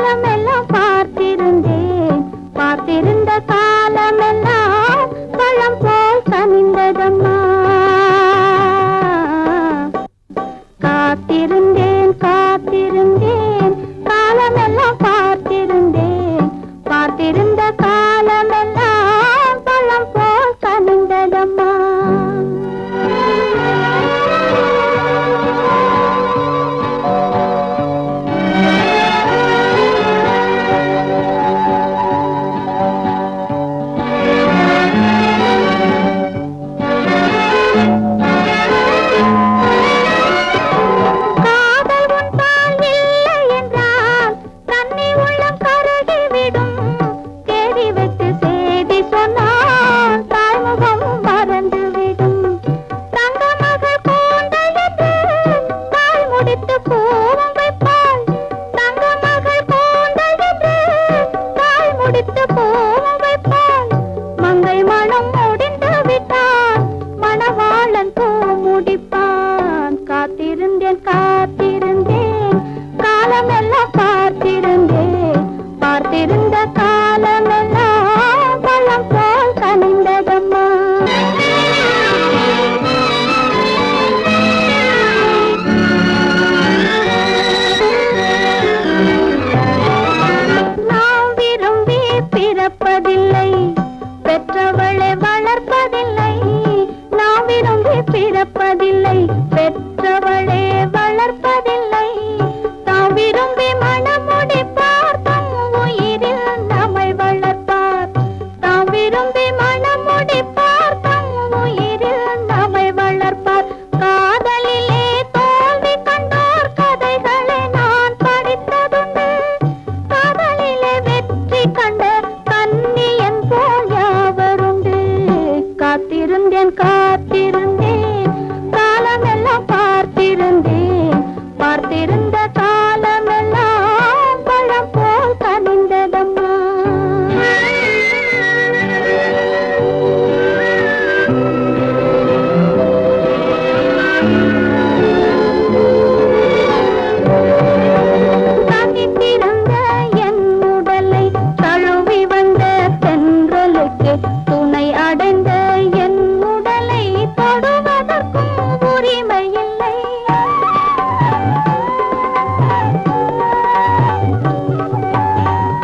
காலமெல்லாம் பார்த்திருந்தேன், பார்த்திருந்த காலமெல்லாம் பழம் போல் கனிந்ததம்மா. காத்திருந்தேன் காத்திருந்தேன் காலமெல்லாம் பார்த்திருந்தேன், பார்த்திருந்த காலமெல்லாம் பழம் போல் கனிந்ததம்மா. காத்திருந்தேன் காத்திருந்தேன் காலமெல்லாம் பார்த்திருந்தேன், பார்த்திருந்த காலமெல்லாம் பழம் போல் கனிந்ததம்மா. நாம் விரும்பி பிறப்பதில்லை, பெற்றவளை வளர்ப்பதில்லை. நாம் விரும்பி பிறப்பதில்லை, பெற்றவளே வளர்ப்பதில்லை. தாம் விரும்பி மனமுடிப்பார், தம் உயிரில் நம்மை வளர்ப்பார். தாம் விரும்பி மனமுடிப்பார், தம் உயிரில் நம்மை வளர்ப்பார். காதலிலே தோல்வி கண்டோர் கதைகளை நான் படித்ததுண்டு. காதலிலே வெற்றி கண்ட கன்னியன் போல் யாவருண்டு. காத்திருந்தேன் காத்திருந்தேன் காலமெல்லாம் பார்த்திருந்தேன், பார்த்திருந்த காலமெல்லாம் பழம் போல் கனிந்ததம்மா. தனித்திருந்த என் உடலை தழுவி வந்த தென்றலுக்கு துணை அடைந்த என் உடலை தொடுவதற்கும் உரிமை இல்லை.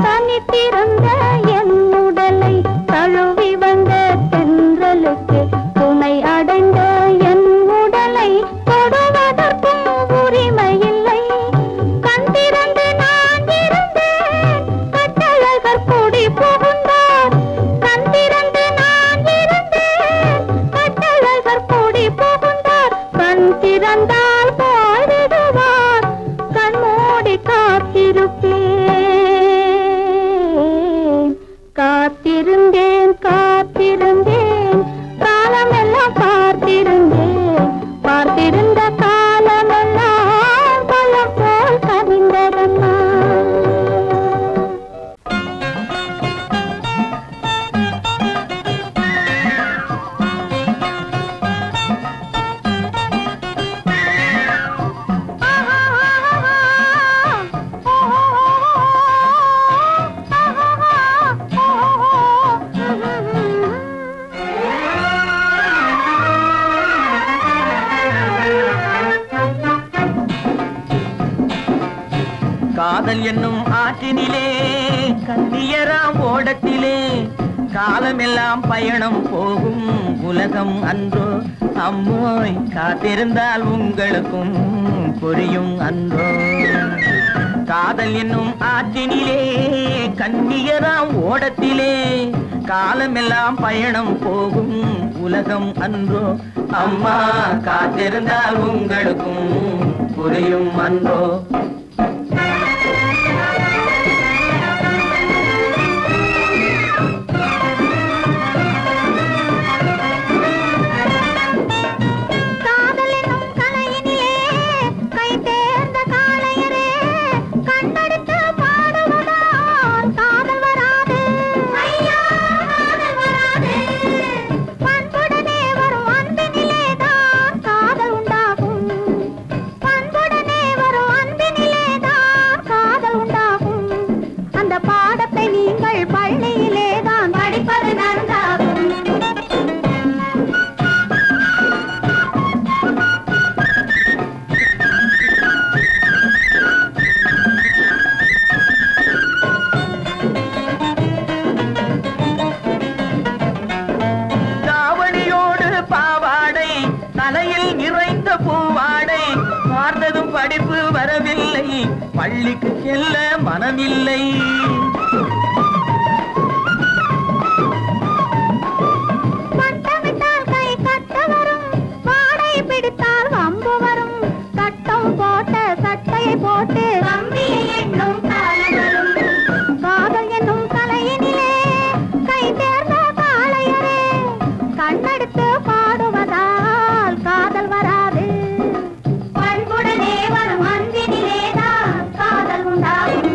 தனித்திருந்த என் உடலை தழுவி வந்த தென்றலுக்கு துணை அடைந்த என் உடலை தொடுவதற்கும் உரிமை இல்லை. கண் திறந்து நான் இருந்தேன், கட்டழகர் கூடி புகுந்தார். கண் திறந்து நான் இருந்தேன், கட்டழகர் கூடி புகுந்தார். கண் திறந்தால் போய்விடுவார், கண் மூடி காத்திருப்பேன். காத்திருந்தேன் காத்திருந்தேன் காலமெல்லாம் பார்த்திருந்தேன், பார்த்திருந்த காலமெல்லாம் பழம் போல் கனிந்ததம்மா. காதல் என்னும் ஆற்றினிலே கன்னியராம் ஓடத்திலே காலமெல்லாம் பயணம் போகும் உலகம் அன்றோ. அம்மோய் காத்திருந்தால் உங்களுக்கும் புரியும் அன்றோ. காதல் என்னும் ஆற்றினிலே கன்னியராம் ஓடத்திலே காலமெல்லாம் பயணம் போகும் உலகம் அன்றோ. அம்மா காத்திருந்தால் உங்களுக்கும் புரியும் அன்றோ. பண்புடனே வரும் அன்பினிலே பள்ளிக்கு செல்ல மனமில்லை. பட்டமிட்டால் கை கட்ட வரும், வாடை பிடித்தால் வம்பு வரும். சட்டம் போட்ட சட்டையை போட்டு கம்பியை எண்ணும் காலம் வரும். காதல் என்னும் கலையினிலே கை தேர்ந்த காளையரே, கண்ணெடுத்து பாடுவதால் காதல் வராது. பண்புடனே வரும் அன்பினிலேதான் காதல் உண்டாகும்.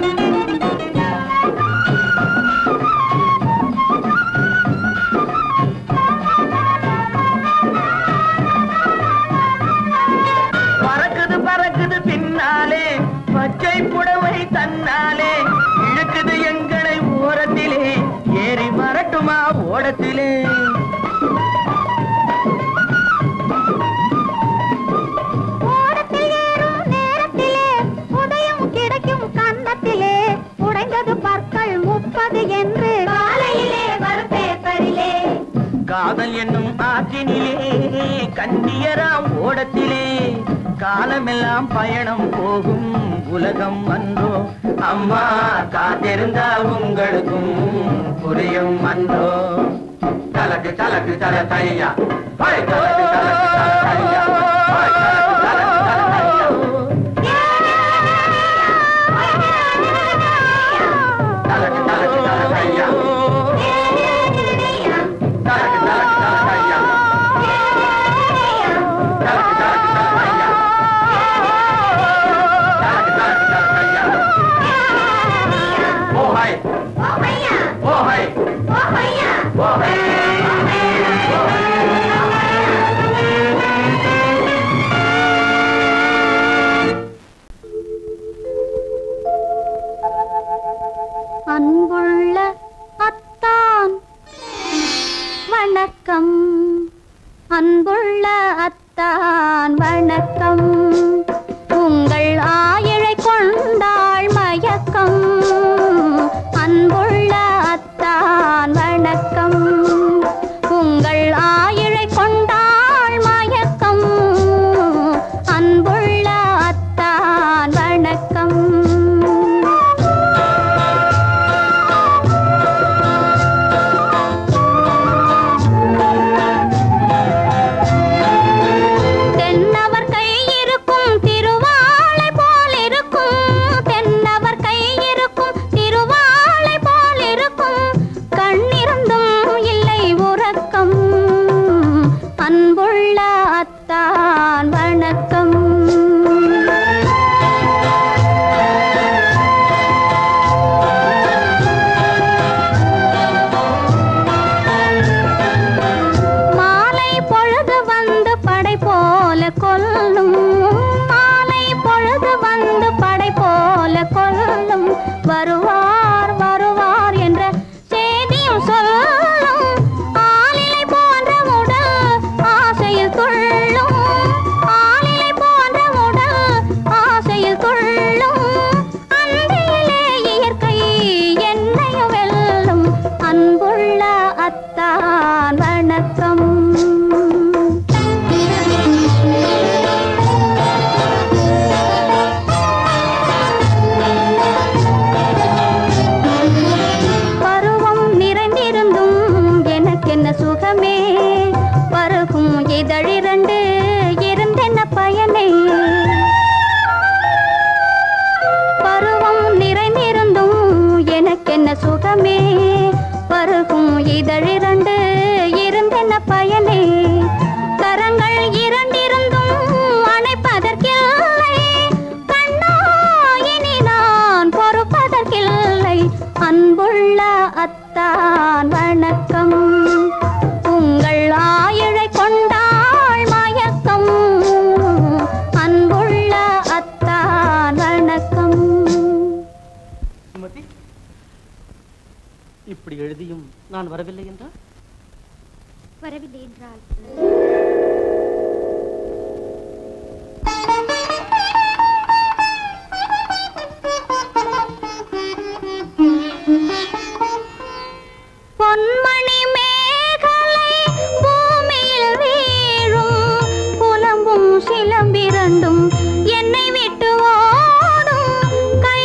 பறக்குது பறக்குது பின்னாலே பச்சை புடவை தன்னாலே, இழுக்குது எங்களை ஓரத்திலே, ஏறி வரட்டுமா ஓடத்திலே. ஓடத்தில் ஏறும் நேரத்திலே உதயம் கிடைக்கும் கன்னத்திலே, உடைந்தது பற்கள் 30 என்று காலையிலே வரும் பேப்பரிலே. காதல் என்னும் ஆற்றினிலே கண்ணியராம் ஓடத்திலே, காலமெல்லாம் பயணம் போகும் உலகம் அன்றோ. அம்மா காத்திருந்தால் உங்களுக்கும் புரியும் அன்றோ. தலக்கு தலக்கு தல தையா, தலக்கு தலக்கு தல தையா, தலக்கு தலக்கு தல தையா, தலக்கு தலக்கு தல தையா, தலக்கு தலக்கு தல தையா, தலக்கு தலக்கு தல தையா, தலக்கு தலக்கு தல தையா. ஓ ஹாய் ஓ பையா, ஓ ஹாய் ஓ பையா, ஓ ஹாய். அன்புள்ள அத்தான் வணக்கம், அன்புள்ள அத்தான் வணக்கம். உங்கள் ஆயிழை கொண்டாள் மயக்கம், அன்புள்ள அத்தான் வணக்கம். உங்கள் ஆயிழை கொண்டாள் மயக்கம், அன்புள்ள அத்தான் வணக்கம். தென்னவர் கை இருக்கும் திருவாளை போல் இருக்கும், தென்னவர் கை இருக்கும் திருவாளை போல் இருக்கும். கண்ணிருந்தும் இல்லை உறக்கம், அன்புள்ள அத்தான் வணக்கம். மாலை பொழுது வந்து படை போல கொல்லும், மாலை பொழுது வந்து படை போல கொல்லும். வருவார் வருவார் என்ற செய்தியும் சொல்லும், ஆளிலை போன்ற உடல் ஆசையில் துள்ளும், ஆளிலை போன்ற உடல் ஆசையில் துள்ளும். அன்பிலே இயற்கை என்னையும் வெல்லும், அன்புள்ள அத்தான் வணக்கம். பருவம் நிறைந்திருந்தும் எனக்கென்ன சுகமே, பருகும் இதழிரண்டு இருந்தென்ன பயனே. பருவம் நிறைந்திருந்தும் எனக்கென்ன சுகமே, பருகும் இதழிரண்டு இருந்தென்ன பயனே. கரங்கள் இரண்டிருந்தும் அணைப்பதற்கில்லை, கண்ணா இனி நான் பொறுப்பதற்கில்லை, அன்புள்ள அத்தான் வணக்கம். உங்கள் ஆயிழை கொண்டாள் மயக்கம், அன்புள்ள அத்தான் வணக்கம். சுமதி, இப்படி எழுதியும் நான் வரவில்லை என்றால்? வரவில்லை என்றால் பொன்மணி மேகலை பூமியில் வீழும், புலம்பும் சிலம்பிரண்டும் என்னை விட்டு ஓடும். கை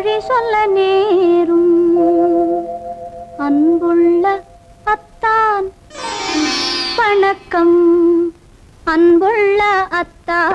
வழி சொல்ல நேரும். அன்புள்ள அத்தான் வணக்கம், அன்புள்ள அத்தான்